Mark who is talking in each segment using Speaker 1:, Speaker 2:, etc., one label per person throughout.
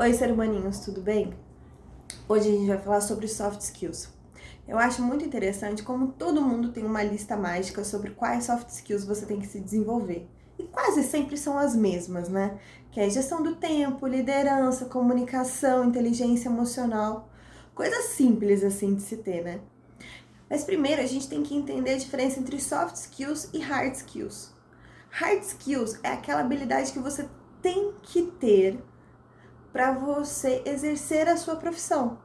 Speaker 1: Oi, ser humaninhos, tudo bem? Hoje a gente vai falar sobre soft skills. Eu acho muito interessante como todo mundo tem uma lista mágica sobre quais soft skills você tem que se desenvolver. E quase sempre são as mesmas, né? Que é gestão do tempo, liderança, comunicação, inteligência emocional. Coisas simples assim de se ter, né? Mas primeiro a gente tem que entender a diferença entre soft skills e hard skills. Hard skills é aquela habilidade que você tem que ter para você exercer a sua profissão.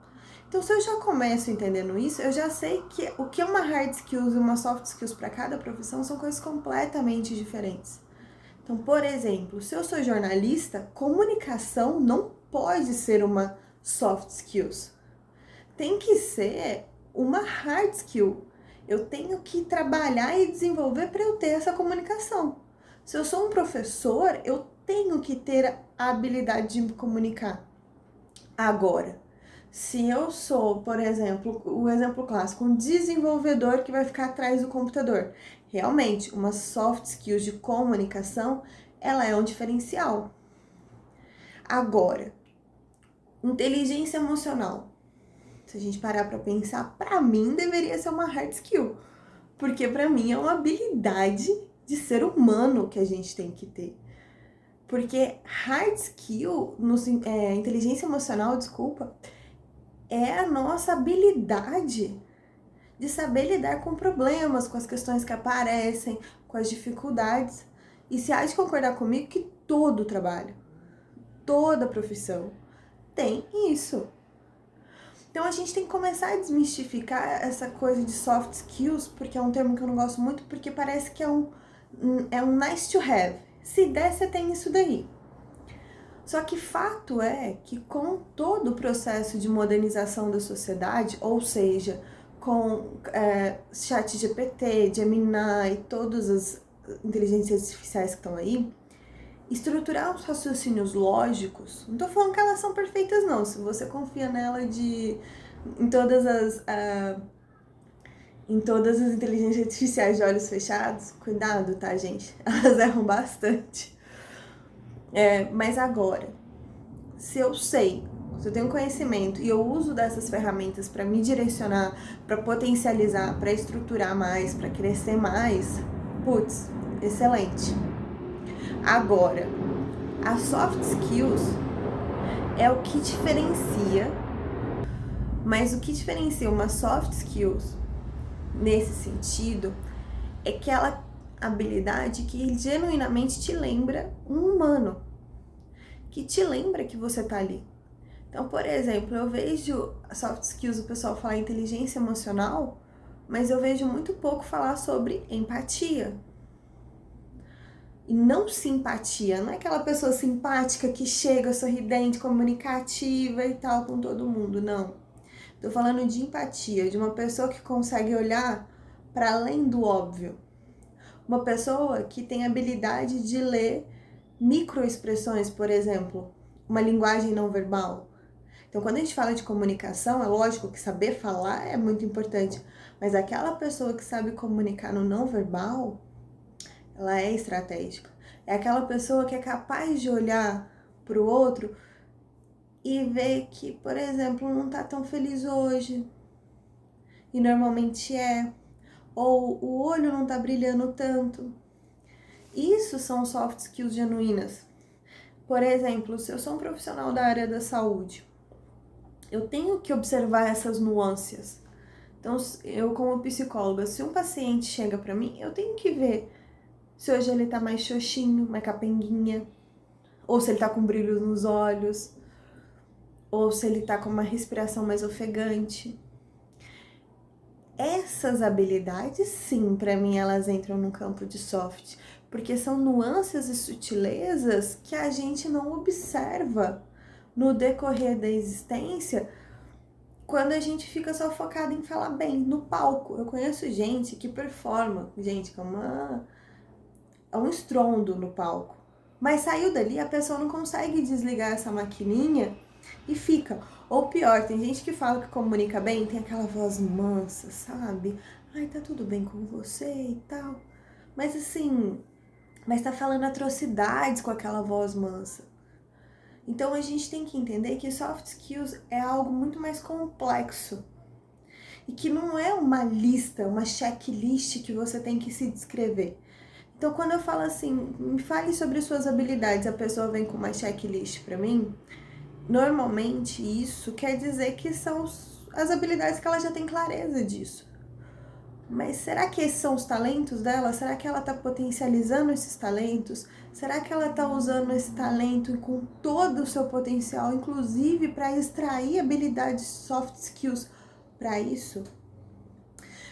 Speaker 1: Então, se eu já começo entendendo isso, eu já sei que o que é uma hard skills e uma soft skills para cada profissão são coisas completamente diferentes. Então, por exemplo, se eu sou jornalista, comunicação não pode ser uma soft skills. Tem que ser uma hard skill. Eu tenho que trabalhar e desenvolver para eu ter essa comunicação. Se eu sou um professor, eu tenho que ter a habilidade de me comunicar. Agora, se eu sou, por exemplo, o exemplo clássico, um desenvolvedor que vai ficar atrás do computador, realmente, uma soft skills de comunicação, ela é um diferencial. Agora, inteligência emocional. Se a gente parar para pensar, para mim deveria ser uma hard skill, porque para mim é uma habilidade de ser humano que a gente tem que ter. Porque hard skill, inteligência emocional, desculpa, é a nossa habilidade de saber lidar com problemas, com as questões que aparecem, com as dificuldades. E se há de concordar comigo que todo trabalho, toda profissão tem isso. Então a gente tem que começar a desmistificar essa coisa de soft skills, porque é um termo que eu não gosto muito, porque parece que é um nice to have. Se der, você tem isso daí. Só que fato é que com todo o processo de modernização da sociedade, ou seja, com chat GPT, Gemini e todas as inteligências artificiais que estão aí, estruturar os raciocínios lógicos, não tô falando que elas são perfeitas não, se você confia nela em todas as inteligências artificiais de olhos fechados, cuidado, tá, gente? Elas erram bastante. Mas agora, se eu sei, se eu tenho conhecimento e eu uso dessas ferramentas para me direcionar, para potencializar, para estruturar mais, para crescer mais, putz, excelente. Agora, as soft skills é o que diferencia, mas o que diferencia uma soft skills nesse sentido é aquela habilidade que genuinamente te lembra um humano, que te lembra que você tá ali. Então, por exemplo, eu vejo soft skills, o pessoal falar inteligência emocional, mas eu vejo muito pouco falar sobre empatia. E não simpatia, não é aquela pessoa simpática que chega sorridente, comunicativa e tal com todo mundo, não. Tô falando de empatia, de uma pessoa que consegue olhar para além do óbvio. Uma pessoa que tem habilidade de ler microexpressões, por exemplo, uma linguagem não verbal. Então, quando a gente fala de comunicação, é lógico que saber falar é muito importante, mas aquela pessoa que sabe comunicar no não verbal, ela é estratégica. É aquela pessoa que é capaz de olhar para o outro e ver que, por exemplo, não tá tão feliz hoje, e normalmente é, ou o olho não tá brilhando tanto. Isso são soft skills genuínas. Por exemplo, se eu sou um profissional da área da saúde, eu tenho que observar essas nuances. Então, eu como psicóloga, se um paciente chega para mim, eu tenho que ver se hoje ele tá mais xoxinho, mais capenguinha, ou se ele tá com brilho nos olhos, ou se ele tá com uma respiração mais ofegante. Essas habilidades, sim, para mim elas entram no campo de soft, porque são nuances e sutilezas que a gente não observa no decorrer da existência quando a gente fica só focado em falar bem no palco. Eu conheço gente que performa, gente, que é um estrondo no palco. Mas saiu dali, a pessoa não consegue desligar essa maquininha e fica. Ou pior, tem gente que fala que comunica bem, tem aquela voz mansa, sabe? Ai, tá tudo bem com você e tal. Mas assim, mas tá falando atrocidades com aquela voz mansa. Então a gente tem que entender que soft skills é algo muito mais complexo e que não é uma lista, uma checklist que você tem que se descrever. Então quando eu falo assim, me fale sobre suas habilidades, a pessoa vem com uma checklist para mim, normalmente isso quer dizer que são as habilidades que ela já tem clareza disso. Mas será que esses são os talentos dela? Será que ela está potencializando esses talentos? Será que ela está usando esse talento com todo o seu potencial, inclusive para extrair habilidades soft skills para isso?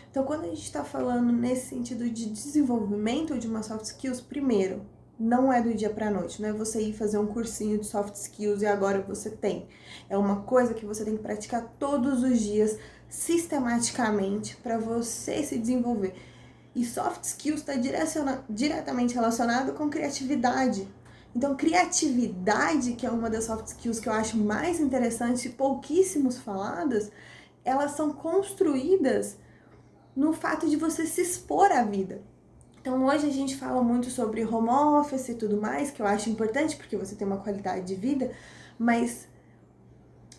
Speaker 1: Então, quando a gente está falando nesse sentido de desenvolvimento de uma soft skills, primeiro, não é do dia para a noite, não é você ir fazer um cursinho de soft skills e agora você tem. É uma coisa que você tem que praticar todos os dias, sistematicamente, para você se desenvolver. E soft skills está diretamente relacionado com criatividade. Então, criatividade, que é uma das soft skills que eu acho mais interessante e pouquíssimos faladas, elas são construídas no fato de você se expor à vida. Então hoje a gente fala muito sobre home office e tudo mais, que eu acho importante porque você tem uma qualidade de vida, mas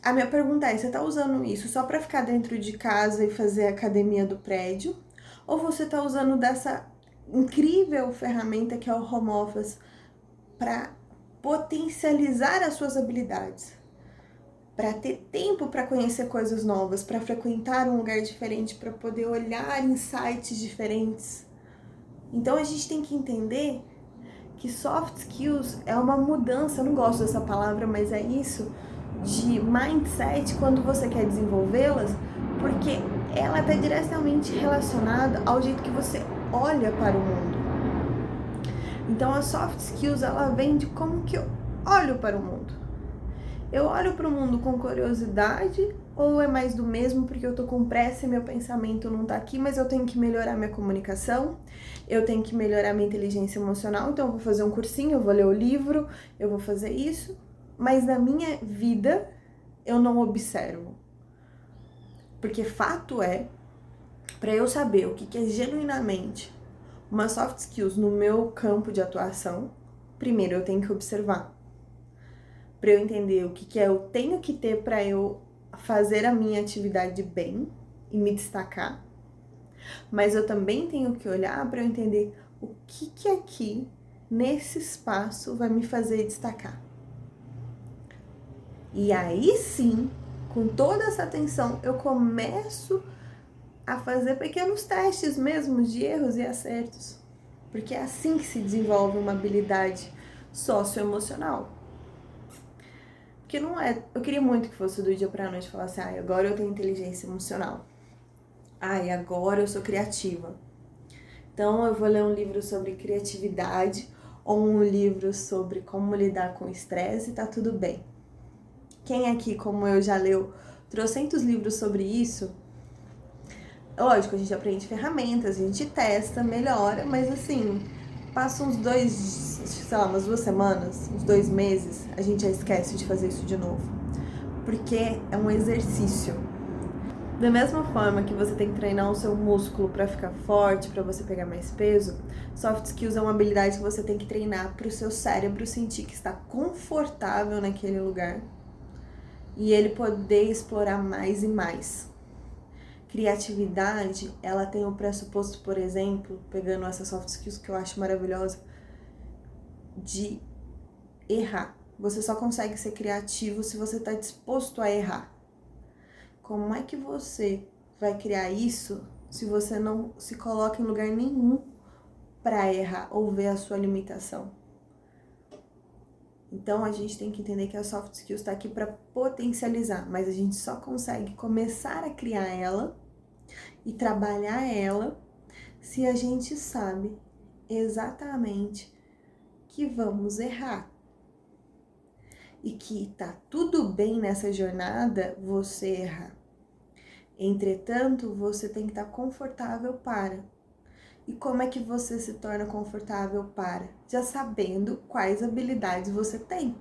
Speaker 1: a minha pergunta é, você tá usando isso só para ficar dentro de casa e fazer a academia do prédio? Ou você tá usando dessa incrível ferramenta que é o home office para potencializar as suas habilidades? Para ter tempo para conhecer coisas novas, para frequentar um lugar diferente, para poder olhar em sites diferentes. Então a gente tem que entender que soft skills é uma mudança, eu não gosto dessa palavra, mas é isso, de mindset quando você quer desenvolvê-las, porque ela está diretamente relacionada ao jeito que você olha para o mundo. Então a soft skills ela vem de como que eu olho para o mundo. Eu olho para o mundo com curiosidade ou é mais do mesmo porque eu tô com pressa e meu pensamento não tá aqui, mas eu tenho que melhorar minha comunicação, eu tenho que melhorar minha inteligência emocional, então eu vou fazer um cursinho, eu vou ler o livro, eu vou fazer isso, mas na minha vida eu não observo. Porque fato é, para eu saber o que é genuinamente uma soft skills no meu campo de atuação, primeiro eu tenho que observar. Para eu entender o que eu tenho que ter para eu fazer a minha atividade bem e me destacar, mas eu também tenho que olhar para eu entender o que aqui nesse espaço vai me fazer destacar. E aí sim, com toda essa atenção, eu começo a fazer pequenos testes mesmo de erros e acertos, porque é assim que se desenvolve uma habilidade socioemocional. Porque não é. Eu queria muito que fosse do dia pra noite falar assim, agora eu tenho inteligência emocional. Agora eu sou criativa. Então eu vou ler um livro sobre criatividade ou um livro sobre como lidar com estresse e tá tudo bem. Quem aqui, como eu, já leu trocentos livros sobre isso? Lógico, a gente aprende ferramentas, a gente testa, melhora, mas assim, passa uns umas 2 semanas, uns 2 meses, a gente já esquece de fazer isso de novo. Porque é um exercício. Da mesma forma que você tem que treinar o seu músculo para ficar forte, para você pegar mais peso, soft skills é uma habilidade que você tem que treinar para o seu cérebro sentir que está confortável naquele lugar e ele poder explorar mais e mais. Criatividade, ela tem o pressuposto, por exemplo, pegando essa soft skills que eu acho maravilhosa, de errar. Você só consegue ser criativo se você está disposto a errar. Como é que você vai criar isso se você não se coloca em lugar nenhum para errar ou ver a sua limitação? Então a gente tem que entender que a soft skills está aqui para potencializar, mas a gente só consegue começar a criar ela e trabalhar ela se a gente sabe exatamente que vamos errar. E que tá tudo bem nessa jornada você errar. Entretanto, você tem que estar confortável para. E como é que você se torna confortável para? Já sabendo quais habilidades você tem.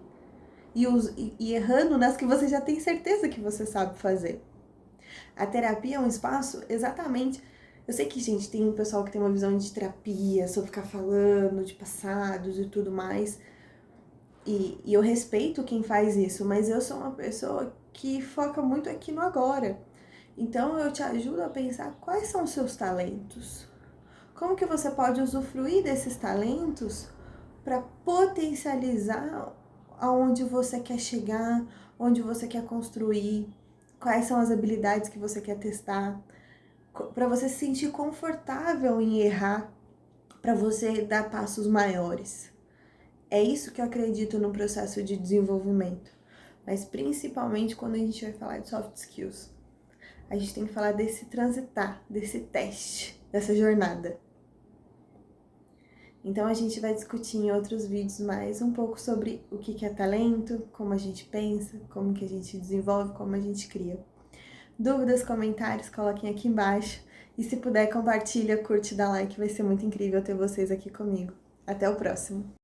Speaker 1: E errando nas que você já tem certeza que você sabe fazer. A terapia é um espaço exatamente... Eu sei que, gente, tem um pessoal que tem uma visão de terapia, só ficar falando de passados e tudo mais. E eu respeito quem faz isso, mas eu sou uma pessoa que foca muito aqui no agora. Então eu te ajudo a pensar quais são os seus talentos. Como que você pode usufruir desses talentos para potencializar aonde você quer chegar, onde você quer construir, quais são as habilidades que você quer testar, para você se sentir confortável em errar, para você dar passos maiores. É isso que eu acredito no processo de desenvolvimento, mas principalmente quando a gente vai falar de soft skills. A gente tem que falar desse transitar, desse teste, dessa jornada. Então a gente vai discutir em outros vídeos mais um pouco sobre o que é talento, como a gente pensa, como que a gente desenvolve, como a gente cria. Dúvidas, comentários, coloquem aqui embaixo. E se puder, compartilha, curte, dá like, vai ser muito incrível ter vocês aqui comigo. Até o próximo!